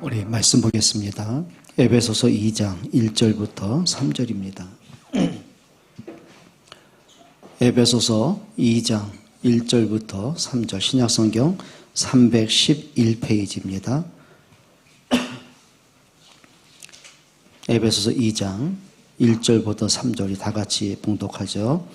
우리 말씀 보겠습니다. 에베소서 2장 1절부터 3절입니다. 에베소서 2장 1절부터 3절 신약성경 311페이지입니다. 에베소서 2장 1절부터 3절이 다 같이 봉독하죠.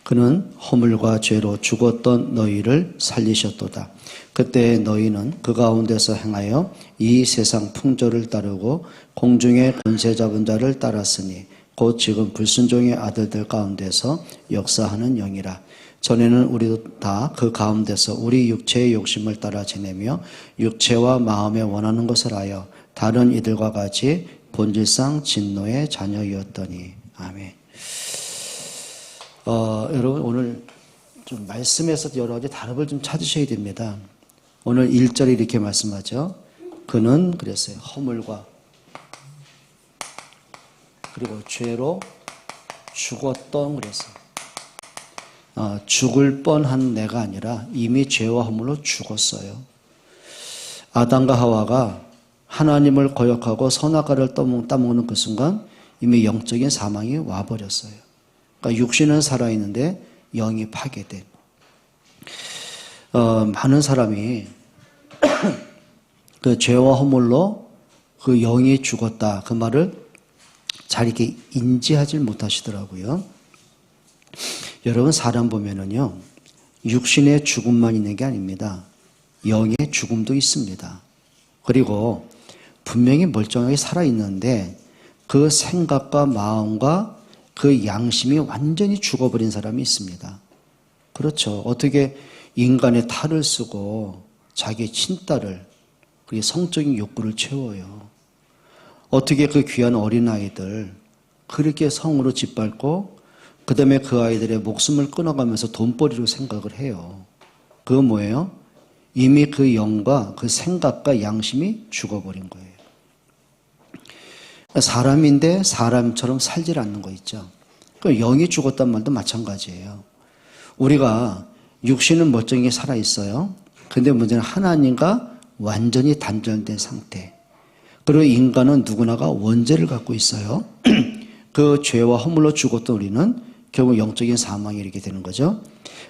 그는 허물과 죄로 죽었던 너희를 살리셨도다. 그때 너희는 그 가운데서 행하여 이 세상 풍조를 따르고 공중의 권세 잡은 자를 따랐으니 곧 지금 불순종의 아들들 가운데서 역사하는 영이라. 전에는 우리도 다 그 가운데서 우리 육체의 욕심을 따라 지내며 육체와 마음에 원하는 것을 하여 다른 이들과 같이 본질상 진노의 자녀이었더니. 아멘. 여러분 오늘 좀 말씀에서 여러 가지 답을 좀 찾으셔야 됩니다. 오늘 1절에 이렇게 말씀하죠. 그는 그랬어요. 허물과 그리고 죄로 죽었던 그랬어요. 죽을 뻔한 내가 아니라 이미 죄와 허물로 죽었어요. 아담과 하와가 하나님을 거역하고 선악과를 따먹는 그 순간 이미 영적인 사망이 와버렸어요. 그러니까 육신은 살아있는데 영이 파괴된. 많은 사람이 그 죄와 허물로 그 영이 죽었다 그 말을 잘 이렇게 인지하지 못하시더라고요. 여러분 사람 보면은요 육신의 죽음만 있는 게 아닙니다. 영의 죽음도 있습니다. 그리고 분명히 멀쩡하게 살아있는데 그 생각과 마음과 그 양심이 완전히 죽어버린 사람이 있습니다. 그렇죠. 어떻게 인간의 탈을 쓰고 자기 친딸을 그게 성적인 욕구를 채워요. 어떻게 그 귀한 어린아이들 그렇게 성으로 짓밟고 그 다음에 그 아이들의 목숨을 끊어가면서 돈벌이로 생각을 해요. 그건 뭐예요? 이미 그 영과 그 생각과 양심이 죽어버린 거예요. 사람인데 사람처럼 살질 않는 거 있죠. 영이 죽었단 말도 마찬가지예요. 우리가 육신은 멀쩡히 살아있어요. 근데 문제는 하나님과 완전히 단절된 상태. 그리고 인간은 누구나가 원죄를 갖고 있어요. 그 죄와 허물로 죽었던 우리는 결국 영적인 사망이 이렇게 되는 거죠.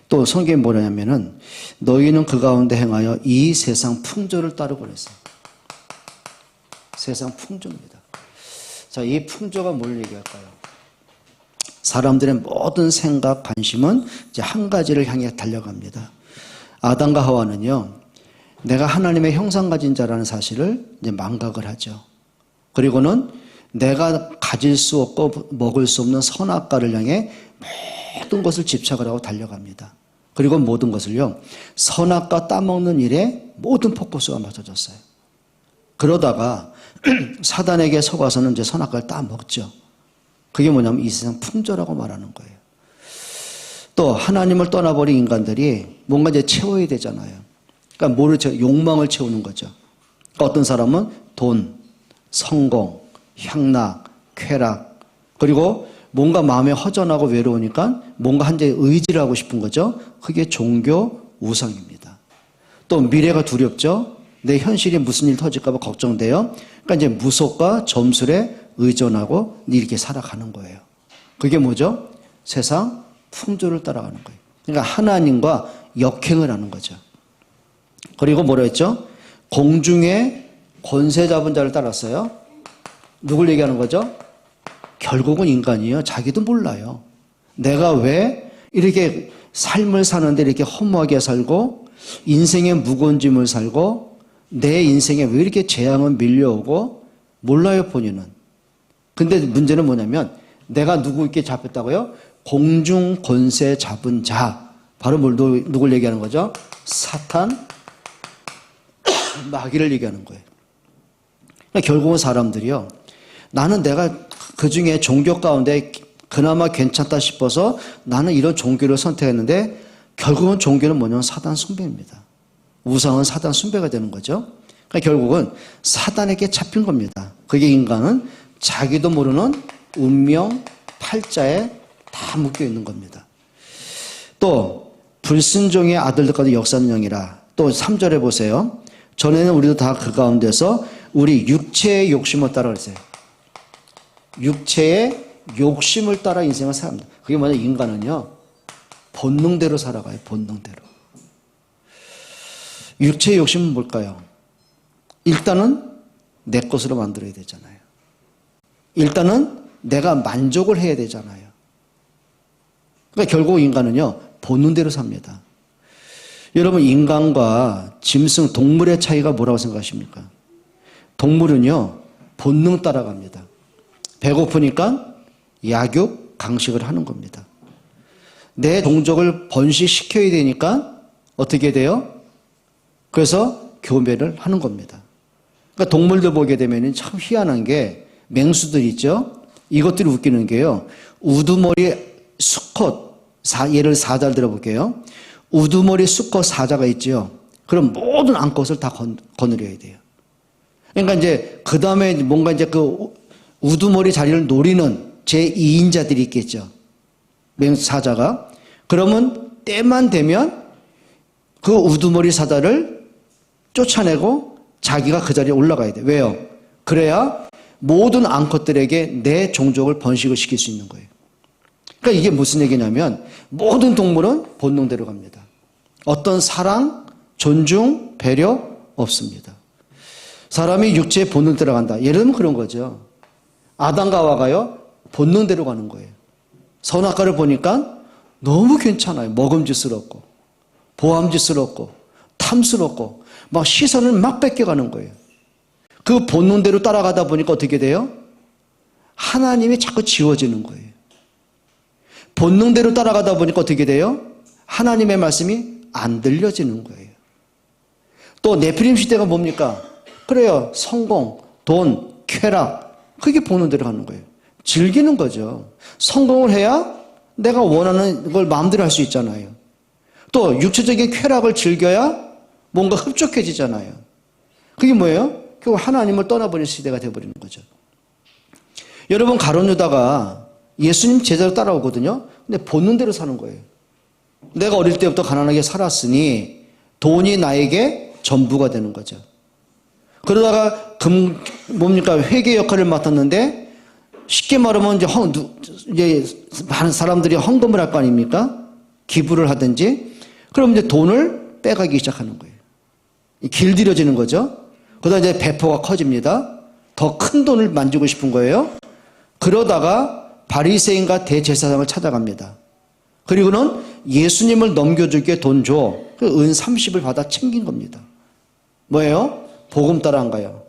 또 성경에 뭐냐면은 너희는 그 가운데 행하여 이 세상 풍조를 따르고 그랬어요. 세상 풍조입니다. 자, 이 풍조가 뭘 얘기할까요? 사람들의 모든 생각, 관심은 이제 한 가지를 향해 달려갑니다. 아담과 하와는요, 내가 하나님의 형상 가진 자라는 사실을 이제 망각을 하죠. 그리고는 내가 가질 수 없고 먹을 수 없는 선악과를 향해 모든 것을 집착을 하고 달려갑니다. 그리고 모든 것을요, 선악과 따먹는 일에 모든 포커스가 맞춰졌어요. 그러다가 사단에게 속아서는 이제 선악과를 따먹죠. 그게 뭐냐면 이 세상 풍조라고 말하는 거예요. 또 하나님을 떠나버린 인간들이 뭔가 이제 채워야 되잖아요. 그러니까 뭐를 욕망을 채우는 거죠. 그러니까 어떤 사람은 돈, 성공, 향락, 쾌락, 그리고 뭔가 마음에 허전하고 외로우니까 뭔가 한 대 의지를 하고 싶은 거죠. 그게 종교 우상입니다. 또 미래가 두렵죠. 내 현실이 무슨 일 터질까 봐 걱정돼요. 그러니까 이제 무속과 점술에 의존하고 이렇게 살아가는 거예요. 그게 뭐죠? 세상 풍조를 따라가는 거예요. 그러니까 하나님과 역행을 하는 거죠. 그리고 뭐라 했죠? 공중에 권세 잡은 자를 따랐어요. 누굴 얘기하는 거죠? 결국은 인간이에요. 자기도 몰라요. 내가 왜 이렇게 삶을 사는데 이렇게 허무하게 살고 인생의 무거운 짐을 살고 내 인생에 왜 이렇게 재앙은 밀려오고 몰라요, 본인은. 근데 문제는 뭐냐면 내가 누구에게 잡혔다고요? 공중 권세 잡은 자. 바로 누굴 얘기하는 거죠? 사탄, 마귀를 얘기하는 거예요. 그러니까 결국은 사람들이요. 나는 내가 그 중에 종교 가운데 그나마 괜찮다 싶어서 나는 이런 종교를 선택했는데 결국은 종교는 뭐냐면 사단 숭배입니다. 우상은 사단 숭배가 되는 거죠. 그러니까 결국은 사단에게 잡힌 겁니다. 그게 인간은 자기도 모르는 운명 팔자에 다 묶여 있는 겁니다. 또 불순종의 아들들과도 역사는 영이라. 또 3절에 보세요. 전에는 우리도 다 그 가운데서 우리 육체의 욕심을 따라 그랬어요. 육체의 욕심을 따라 인생을 삽니다. 그게 뭐냐, 인간은요, 본능대로 살아가요, 본능대로. 육체의 욕심은 뭘까요? 일단은 내 것으로 만들어야 되잖아요. 일단은 내가 만족을 해야 되잖아요. 그러니까 결국 인간은요, 본능대로 삽니다. 여러분, 인간과 짐승, 동물의 차이가 뭐라고 생각하십니까? 동물은요, 본능 따라갑니다. 배고프니까 약육, 강식을 하는 겁니다. 내 종족을 번식시켜야 되니까 어떻게 돼요? 그래서 교배를 하는 겁니다. 그러니까 동물들 보게 되면 참 희한한 게 맹수들 있죠? 이것들이 웃기는 게요. 우두머리 수컷, 예를 사자를 들어볼게요. 우두머리 수컷 사자가 있죠. 그럼 모든 암컷을 다 거느려야 돼요. 그러니까 이제 그 다음에 뭔가 이제 그 우두머리 자리를 노리는 제2인자들이 있겠죠. 맹수 사자가. 그러면 때만 되면 그 우두머리 사자를 쫓아내고 자기가 그 자리에 올라가야 돼요. 왜요? 그래야 모든 암컷들에게 내 종족을 번식을 시킬 수 있는 거예요. 그러니까 이게 무슨 얘기냐면 모든 동물은 본능대로 갑니다. 어떤 사랑, 존중, 배려 없습니다. 사람이 육체의 본능대로 간다. 예를 들면 그런 거죠. 아담과 하와가요, 본능대로 가는 거예요. 선악과를 보니까 너무 괜찮아요. 먹음직스럽고 보암직스럽고 탐스럽고 막 시선을 막 뺏겨가는 거예요. 그 본능대로 따라가다 보니까 어떻게 돼요? 하나님이 자꾸 지워지는 거예요. 본능대로 따라가다 보니까 어떻게 돼요? 하나님의 말씀이 안 들려지는 거예요. 또 네피림 시대가 뭡니까? 그래요. 성공, 돈, 쾌락, 그게 본능대로 가는 거예요. 즐기는 거죠. 성공을 해야 내가 원하는 걸 마음대로 할 수 있잖아요. 또 육체적인 쾌락을 즐겨야 뭔가 흡족해지잖아요. 그게 뭐예요? 결국 하나님을 떠나버린 시대가 되어버리는 거죠. 여러분, 가룟 유다가 예수님 제자로 따라오거든요. 근데 본능대로 사는 거예요. 내가 어릴 때부터 가난하게 살았으니 돈이 나에게 전부가 되는 거죠. 그러다가 뭡니까? 회계 역할을 맡았는데 쉽게 말하면 이제 많은 사람들이 헌금을 할 거 아닙니까? 기부를 하든지. 그럼 이제 돈을 빼가기 시작하는 거예요. 길들여지는 거죠. 그러다 이제 배포가 커집니다. 더 큰 돈을 만지고 싶은 거예요. 그러다가 바리새인과 대제사장을 찾아갑니다. 그리고는 예수님을 넘겨줄게 돈 줘. 그 은 30을 받아 챙긴 겁니다. 뭐예요? 복음 따라 안 가요.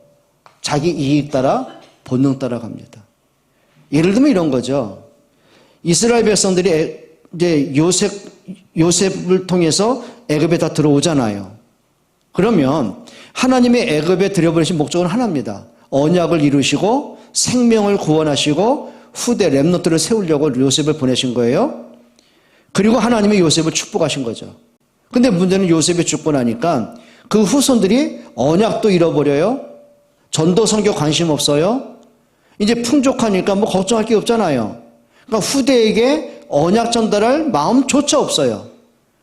자기 이익 따라, 본능 따라 갑니다. 예를 들면 이런 거죠. 이스라엘 백성들이 이제 요셉을 통해서 애굽에 다 들어오잖아요. 그러면 하나님의 애굽에 들여버리신 목적은 하나입니다. 언약을 이루시고 생명을 구원하시고 후대 렘넌트를 세우려고 요셉을 보내신 거예요. 그리고 하나님이 요셉을 축복하신 거죠. 근데 문제는 요셉이 죽고 나니까 그 후손들이 언약도 잃어버려요. 전도 선교 관심 없어요. 이제 풍족하니까 뭐 걱정할 게 없잖아요. 그러니까 후대에게 언약 전달할 마음조차 없어요.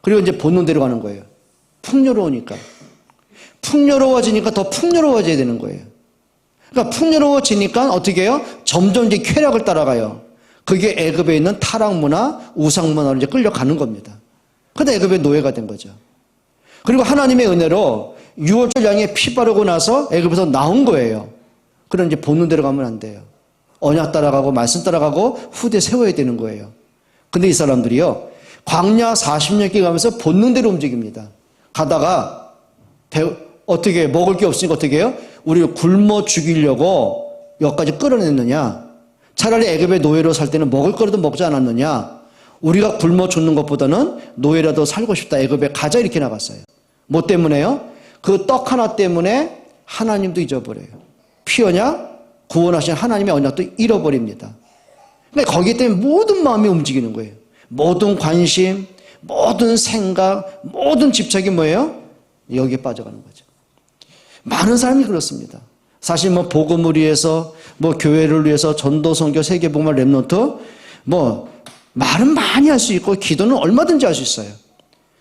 그리고 이제 본능대로 가는 거예요. 풍요로우니까. 풍요로워지니까 더 풍요로워져야 되는 거예요. 그러니까 풍요로워지니까 어떻게 해요? 점점 이제 쾌락을 따라가요. 그게 애굽에 있는 타락 문화, 우상 문화로 이제 끌려가는 겁니다. 근데 애굽의 노예가 된 거죠. 그리고 하나님의 은혜로 유월절 양에 피 바르고 나서 애굽에서 나온 거예요. 그럼 이제 본능대로 가면 안 돼요. 언약 따라가고 말씀 따라가고 후대 세워야 되는 거예요. 근데 이 사람들이요, 광야 40년길 가면서 본능대로 움직입니다. 가다가 어떻게 먹을 게 없으니까 어떻게 해요? 우리를 굶어 죽이려고 여기까지 끌어냈느냐? 차라리 애굽의 노예로 살 때는 먹을 거라도 먹지 않았느냐? 우리가 굶어 죽는 것보다는 노예라도 살고 싶다. 애굽에 가자 이렇게 나갔어요. 뭐 때문에요? 그 떡 하나 때문에 하나님도 잊어버려요. 피 언약, 구원하신 하나님의 언약도 잃어버립니다. 그러니까 거기 때문에 모든 마음이 움직이는 거예요. 모든 관심, 모든 생각, 모든 집착이 뭐예요? 여기에 빠져가는 거죠. 많은 사람이 그렇습니다. 사실 뭐 복음을 위해서, 뭐 교회를 위해서 전도, 선교, 세계복음화, 렘넌트, 뭐 말은 많이 할 수 있고 기도는 얼마든지 할 수 있어요.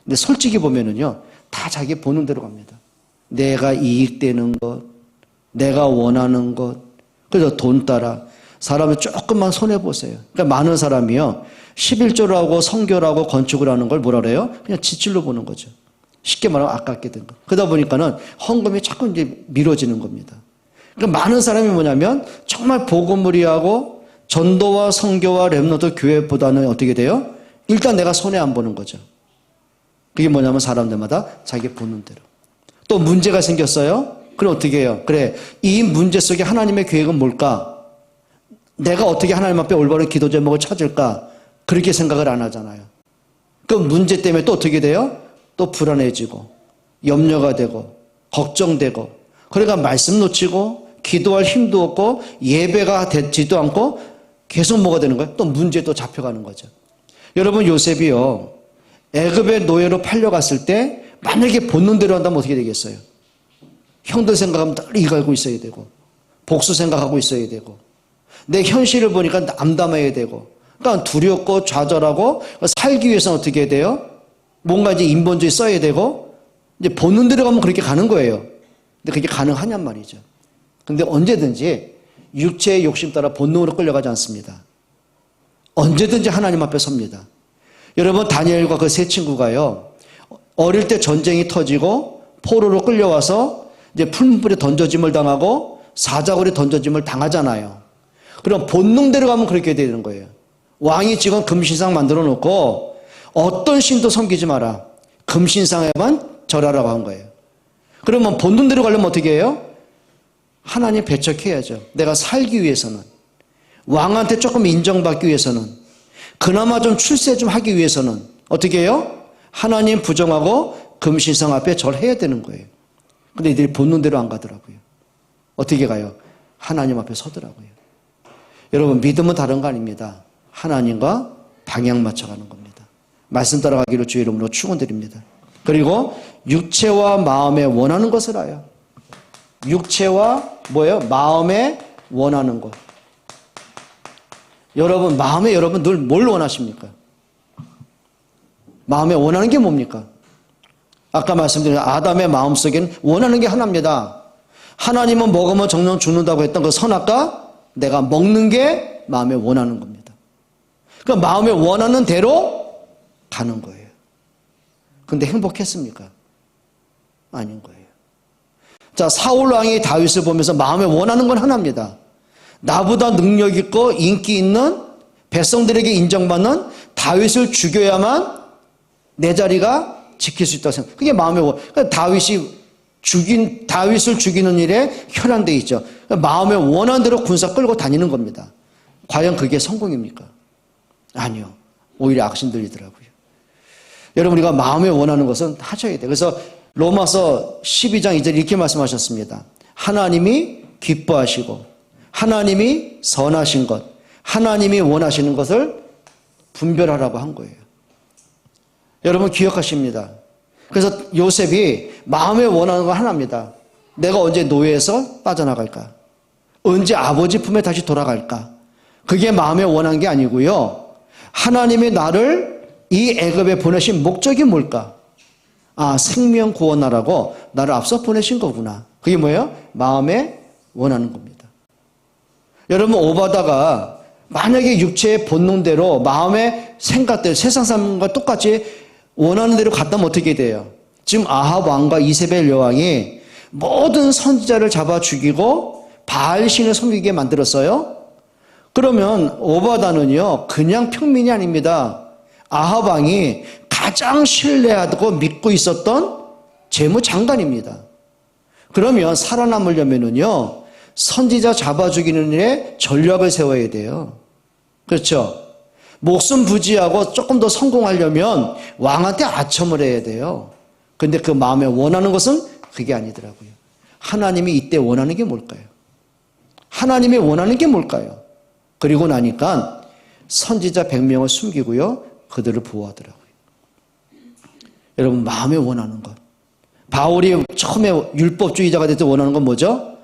근데 솔직히 보면은요, 다 자기 보는 대로 갑니다. 내가 이익되는 것, 내가 원하는 것. 그래서 돈 따라. 사람을 조금만 손해보세요. 그러니까 많은 사람이요. 11조를 하고 성교를 건축을 하는 걸 뭐라 그래요? 그냥 지출로 보는 거죠. 쉽게 말하면 아깝게 된 거. 그러다 보니까는 헌금이 자꾸 이제 미뤄지는 겁니다. 그러니까 많은 사람이 뭐냐면 정말 복음무리하고 전도와 성교와 렘넌트 교회보다는 어떻게 돼요? 일단 내가 손해 안 보는 거죠. 그게 뭐냐면 사람들마다 자기 보는 대로. 또 문제가 생겼어요? 그럼 어떻게 해요? 그래, 이 문제 속에 하나님의 계획은 뭘까? 내가 어떻게 하나님 앞에 올바른 기도 제목을 찾을까? 그렇게 생각을 안 하잖아요. 그 문제 때문에 또 어떻게 돼요? 또 불안해지고 염려가 되고 걱정되고 그러니까 말씀 놓치고 기도할 힘도 없고 예배가 되지도 않고 계속 뭐가 되는 거예요? 또 문제에 또 잡혀가는 거죠. 여러분 요셉이요. 애굽의 노예로 팔려갔을 때 만약에 본능대로 한다면 어떻게 되겠어요? 형들 생각하면 늘 이갈고 있어야 되고 복수 생각하고 있어야 되고 내 현실을 보니까 암담해야 되고 그러니까 두렵고 좌절하고 살기 위해서는 어떻게 해야 돼요? 뭔가 이제 인본주의 써야 되고 이제 본능대로 가면 그렇게 가는 거예요. 근데 그게 가능하냔 말이죠. 근데 언제든지 육체의 욕심 따라 본능으로 끌려가지 않습니다. 언제든지 하나님 앞에 섭니다. 여러분 다니엘과 그 세 친구가요. 어릴 때 전쟁이 터지고 포로로 끌려와서 이제 풀무불에 던져짐을 당하고 사자굴에 던져짐을 당하잖아요. 그럼 본능대로 가면 그렇게 되는 거예요. 왕이 지금 금신상 만들어 놓고 어떤 신도 섬기지 마라. 금신상에만 절하라고 한 거예요. 그러면 본능대로 가려면 어떻게 해요? 하나님 배척해야죠. 내가 살기 위해서는. 왕한테 조금 인정받기 위해서는. 그나마 좀 출세 좀 하기 위해서는. 어떻게 해요? 하나님 부정하고 금신상 앞에 절해야 되는 거예요. 근데 이들이 본능대로 안 가더라고요. 어떻게 가요? 하나님 앞에 서더라고요. 여러분 믿음은 다른 거 아닙니다. 하나님과 방향 맞춰가는 겁니다. 말씀 따라가기로 주의 이름으로 축원드립니다. 그리고 육체와 마음에 원하는 것을 하여. 육체와 뭐예요? 마음에 원하는 것. 여러분 마음에 여러분 늘 뭘 원하십니까? 마음에 원하는 게 뭡니까? 아까 말씀드린 아담의 마음속에는 원하는 게 하나입니다. 하나님은 먹으면 정령 죽는다고 했던 그 선악과 내가 먹는 게 마음에 원하는 겁니다. 그러니까 마음에 원하는 대로 가는 거예요. 근데 행복했습니까? 아닌 거예요. 자, 사울 왕이 다윗을 보면서 마음에 원하는 건 하나입니다. 나보다 능력 있고 인기 있는 백성들에게 인정받는 다윗을 죽여야만 내 자리가 지킬 수 있다고 생각. 그게 마음에 그러니까 다윗을 죽이는 일에 혈안돼 있죠. 그러니까 마음에 원하는 대로 군사 끌고 다니는 겁니다. 과연 그게 성공입니까? 아니요. 오히려 악신들이더라고요. 여러분 우리가 마음에 원하는 것은 하셔야 돼요. 그래서 로마서 12장 2절 이렇게 말씀하셨습니다. 하나님이 기뻐하시고 하나님이 선하신 것, 하나님이 원하시는 것을 분별하라고 한 거예요. 여러분 기억하십니다. 그래서 요셉이 마음에 원하는 건 하나입니다. 내가 언제 노예에서 빠져나갈까? 언제 아버지 품에 다시 돌아갈까? 그게 마음에 원한 게 아니고요. 하나님이 나를 이 애굽에 보내신 목적이 뭘까? 아, 생명 구원하라고 나를 앞서 보내신 거구나. 그게 뭐예요? 마음에 원하는 겁니다. 여러분 오바다가 만약에 육체의 본능대로 마음의 생각대로 세상 사람과 똑같이 원하는 대로 갔다면 어떻게 돼요? 지금 아합 왕과 이세벨 여왕이 모든 선지자를 잡아 죽이고 바알 신을 섬기게 만들었어요. 그러면 오바다는요 그냥 평민이 아닙니다. 아합 왕이 가장 신뢰하고 믿고 있었던 재무장관입니다. 그러면 살아남으려면은요 선지자 잡아 죽이는 일에 전략을 세워야 돼요. 그렇죠? 목숨 부지하고 조금 더 성공하려면 왕한테 아첨을 해야 돼요. 근데 그 마음에 원하는 것은 그게 아니더라고요. 하나님이 이때 원하는 게 뭘까요? 하나님이 원하는 게 뭘까요? 그리고 나니까 선지자 100명을 숨기고요. 그들을 보호하더라고요. 여러분 마음에 원하는 것. 바울이 처음에 율법주의자가 될 때 원하는 건 뭐죠?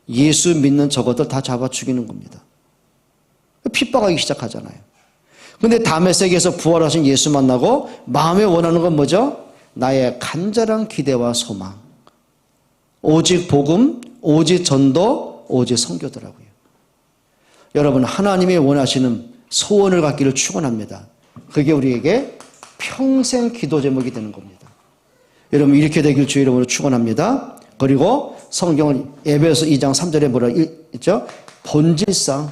예수 믿는 저것들 다 잡아 죽이는 겁니다. 핍박하기 시작하잖아요. 근데 다메섹에서 부활하신 예수 만나고 마음에 원하는 건 뭐죠? 나의 간절한 기대와 소망. 오직 복음, 오직 전도, 오직 선교더라고요. 여러분, 하나님이 원하시는 소원을 갖기를 축원합니다. 그게 우리에게 평생 기도 제목이 되는 겁니다. 여러분, 이렇게 되길 주의 이름으로 축원합니다. 그리고 성경은 에베소 2장 3절에 뭐라 했죠? 본질상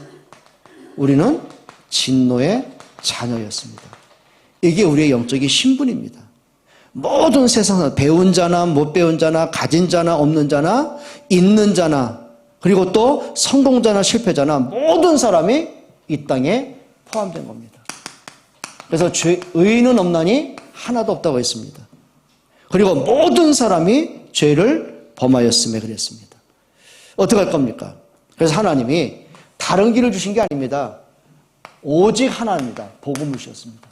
우리는 진노의 자녀였습니다. 이게 우리의 영적인 신분입니다. 모든 세상은 배운 자나 못 배운 자나 가진 자나 없는 자나 있는 자나 그리고 또 성공자나 실패자나 모든 사람이 이 땅에 포함된 겁니다. 그래서 의인은 없나니 하나도 없다고 했습니다. 그리고 모든 사람이 죄를 범하였음에 그랬습니다. 어떻게 할 겁니까? 그래서 하나님이 다른 길을 주신 게 아닙니다. 오직 하나입니다. 복음을 주셨습니다.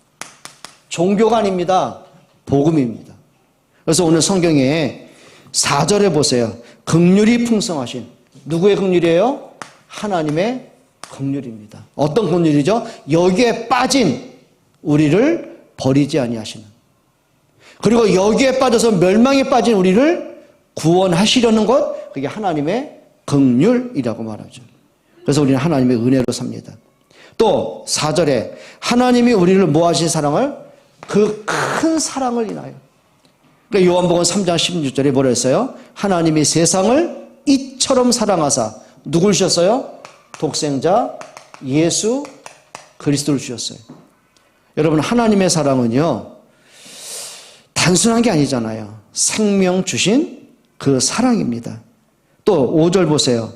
종교가 아닙니다. 복음입니다. 그래서 오늘 성경에 4절에 보세요. 긍휼이 풍성하신 누구의 긍휼이에요? 하나님의 긍휼입니다. 어떤 긍휼이죠? 여기에 빠진 우리를 버리지 아니하시는 그리고 여기에 빠져서 멸망에 빠진 우리를 구원하시려는 것 그게 하나님의 긍휼이라고 말하죠. 그래서 우리는 하나님의 은혜로 삽니다. 또 4절에 하나님이 우리를 뭐 하신 사랑을? 그 큰 사랑을 인하여. 그러니까 요한복음 3장 16절에 뭐라 했어요? 하나님이 세상을 이처럼 사랑하사 누굴 주셨어요? 독생자 예수 그리스도를 주셨어요. 여러분, 하나님의 사랑은요 단순한 게 아니잖아요. 생명 주신 그 사랑입니다. 또 5절 보세요.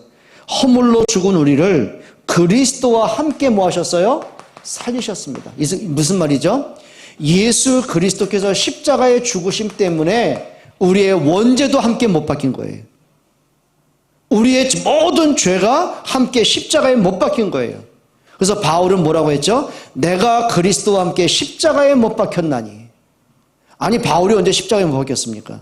허물로 죽은 우리를 그리스도와 함께 뭐 하셨어요? 살리셨습니다. 무슨 말이죠? 예수 그리스도께서 십자가에 죽으심 때문에 우리의 원죄도 함께 못 박힌 거예요. 우리의 모든 죄가 함께 십자가에 못 박힌 거예요. 그래서 바울은 뭐라고 했죠? 내가 그리스도와 함께 십자가에 못 박혔나니. 아니, 바울이 언제 십자가에 못 박혔습니까?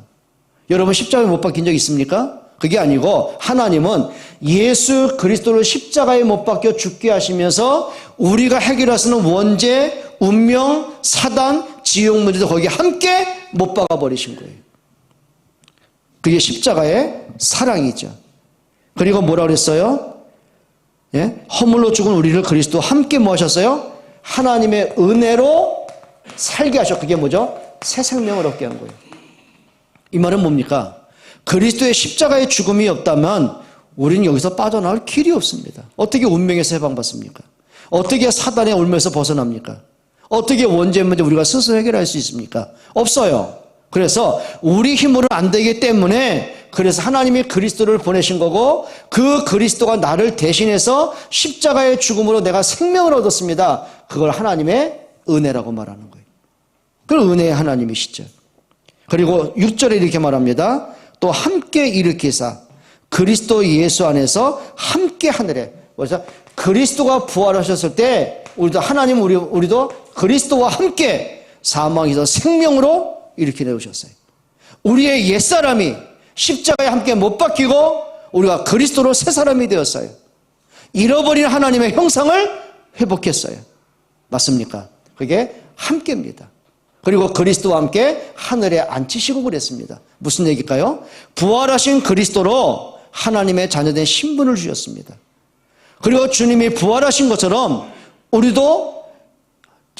여러분, 십자가에 못 박힌 적 있습니까? 그게 아니고 하나님은 예수 그리스도를 십자가에 못 박혀 죽게 하시면서 우리가 해결할 수 있는 원죄, 운명, 사단, 지옥 문제도 거기에 함께 못 박아버리신 거예요. 그게 십자가의 사랑이죠. 그리고 뭐라 그랬어요? 예? 허물로 죽은 우리를 그리스도 함께 뭐 하셨어요? 하나님의 은혜로 살게 하셨고 그게 뭐죠? 새 생명을 얻게 한 거예요. 이 말은 뭡니까? 그리스도의 십자가의 죽음이 없다면 우리는 여기서 빠져나올 길이 없습니다. 어떻게 운명에서 해방받습니까? 어떻게 사단의 올무에서 벗어납니까? 어떻게 원죄 문제 우리가 스스로 해결할 수 있습니까? 없어요. 그래서 우리 힘으로는 안 되기 때문에 그래서 하나님이 그리스도를 보내신 거고 그 그리스도가 나를 대신해서 십자가의 죽음으로 내가 생명을 얻었습니다. 그걸 하나님의 은혜라고 말하는 거예요. 그건 은혜의 하나님이시죠. 그리고 6절에 이렇게 말합니다. 또 함께 일으키사 그리스도 예수 안에서 함께 하늘에. 그래서 그리스도가 부활하셨을 때 우리도 하나님 우리도 그리스도와 함께 사망에서 생명으로 일으켜 내오셨어요. 우리의 옛사람이 십자가에 함께 못 박히고 우리가 그리스도로 새 사람이 되었어요. 잃어버린 하나님의 형상을 회복했어요. 맞습니까? 그게 함께입니다. 그리고 그리스도와 함께 하늘에 앉히시고 그랬습니다. 무슨 얘기일까요? 부활하신 그리스도로 하나님의 자녀된 신분을 주셨습니다. 그리고 주님이 부활하신 것처럼 우리도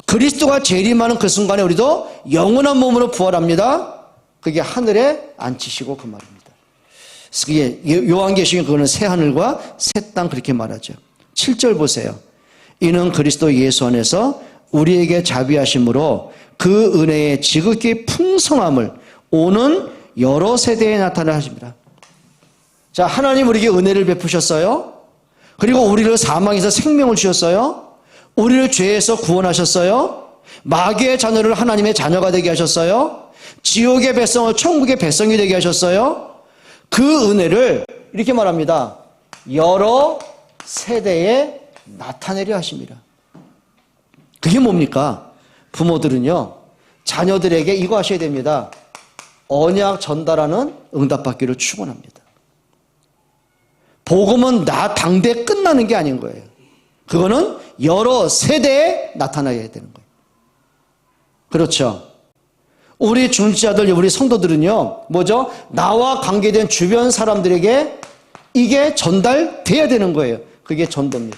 그리스도가 재림하는 그 순간에 우리도 영원한 몸으로 부활합니다. 그게 하늘에 앉히시고 그 말입니다. 그게 요한계시록에 그거는 새 하늘과 새 땅 그렇게 말하죠. 7절 보세요. 이는 그리스도 예수 안에서 우리에게 자비하심으로 그 은혜의 지극히 풍성함을 오는 여러 세대에 나타나 하십니다. 자, 하나님 우리에게 은혜를 베푸셨어요. 그리고 우리를 사망에서 생명을 주셨어요. 우리를 죄에서 구원하셨어요. 마귀의 자녀를 하나님의 자녀가 되게 하셨어요. 지옥의 백성을 천국의 백성이 되게 하셨어요. 그 은혜를 이렇게 말합니다. 여러 세대에 나타내려 하십니다. 그게 뭡니까? 부모들은요, 자녀들에게 이거 하셔야 됩니다. 언약 전달하는 응답받기를 축원합니다. 복음은 나 당대 끝나는 게 아닌 거예요. 그거는 여러 세대에 나타나야 되는 거예요. 그렇죠? 우리 중지자들, 우리 성도들은요, 뭐죠? 나와 관계된 주변 사람들에게 이게 전달돼야 되는 거예요. 그게 전도입니다.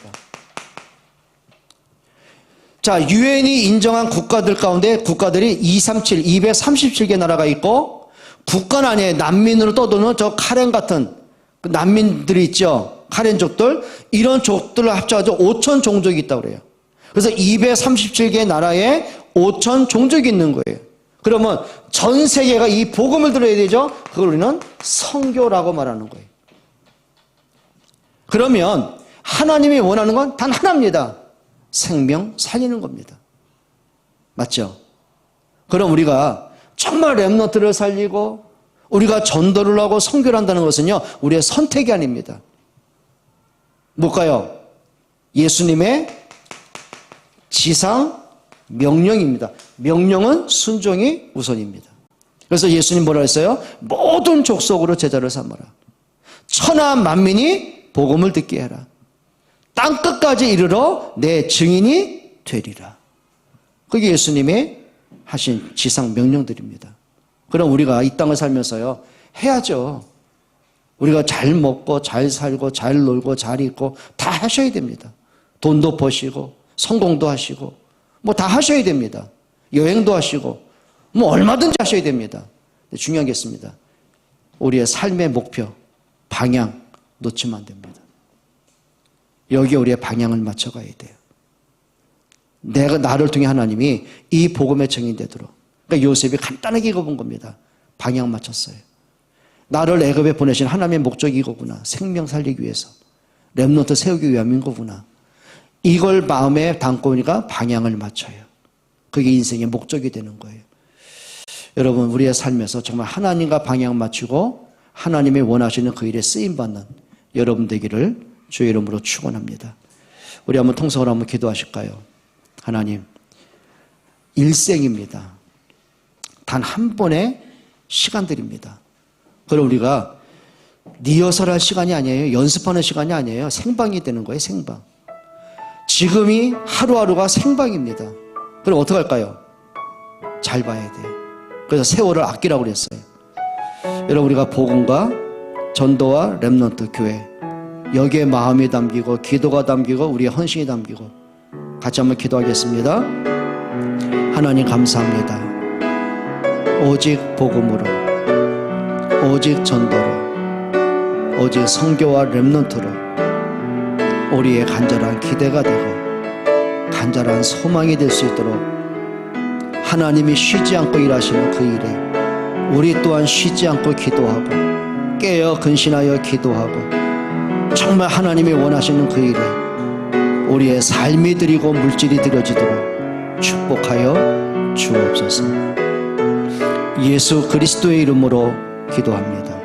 자, 유엔이 인정한 국가들 가운데 국가들이 237개 나라가 있고, 국가 안에 난민으로 떠도는 저 카렌 같은 그 난민들이 있죠. 카렌족들. 이런 족들을 합쳐가지고 5천 종족이 있다고 그래요. 그래서 237개 나라에 5천 종족이 있는 거예요. 그러면 전 세계가 이 복음을 들어야 되죠. 그걸 우리는 선교라고 말하는 거예요. 그러면 하나님이 원하는 건 단 하나입니다. 생명 살리는 겁니다. 맞죠? 그럼 우리가 정말 렘넌트를 살리고 우리가 전도를 하고 선교를 한다는 것은요, 우리의 선택이 아닙니다. 뭘까요? 예수님의 지상 명령입니다. 명령은 순종이 우선입니다. 그래서 예수님 뭐라 했어요? 모든 족속으로 제자를 삼아라. 천하 만민이 복음을 듣게 해라. 땅끝까지 이르러 내 증인이 되리라. 그게 예수님의 하신 지상 명령들입니다. 그럼 우리가 이 땅을 살면서요, 해야죠. 우리가 잘 먹고 잘 살고 잘 놀고 잘 입고 다 하셔야 됩니다. 돈도 버시고 성공도 하시고 뭐 다 하셔야 됩니다. 여행도 하시고 뭐 얼마든지 하셔야 됩니다. 중요한 게 있습니다. 우리의 삶의 목표, 방향 놓치면 안 됩니다. 여기에 우리의 방향을 맞춰가야 돼요. 나를 통해 하나님이 이 복음의 증인되도록. 그러니까 요셉이 간단하게 읽어본 겁니다. 방향 맞췄어요. 나를 애굽에 보내신 하나님의 목적이 이거구나. 생명 살리기 위해서. 렘넌트 세우기 위함인 거구나. 이걸 마음에 담고 오니까 방향을 맞춰요. 그게 인생의 목적이 되는 거예요. 여러분, 우리의 삶에서 정말 하나님과 방향 맞추고 하나님이 원하시는 그 일에 쓰임받는 여러분 되기를 주의 이름으로 축원합니다. 우리 한번 통성으로 한번 기도하실까요? 하나님, 일생입니다. 단 한 번의 시간들입니다. 그럼 우리가 리허설할 시간이 아니에요. 연습하는 시간이 아니에요. 생방이 되는 거예요. 생방. 지금이 하루하루가 생방입니다. 그럼 어떻게 할까요? 잘 봐야 돼요. 그래서 세월을 아끼라고 그랬어요. 여러분, 우리가 복음과 전도와 렘넌트 교회, 여기에 마음이 담기고 기도가 담기고 우리의 헌신이 담기고 같이 한번 기도하겠습니다. 하나님 감사합니다. 오직 복음으로, 오직 전도로, 오직 선교와 렘넌트로 우리의 간절한 기대가 되고 간절한 소망이 될 수 있도록 하나님이 쉬지 않고 일하시는 그 일에 우리 또한 쉬지 않고 기도하고 깨어 근신하여 기도하고 정말 하나님이 원하시는 그 일에 우리의 삶이 드리고 물질이 드려지도록 축복하여 주옵소서. 예수 그리스도의 이름으로 기도합니다.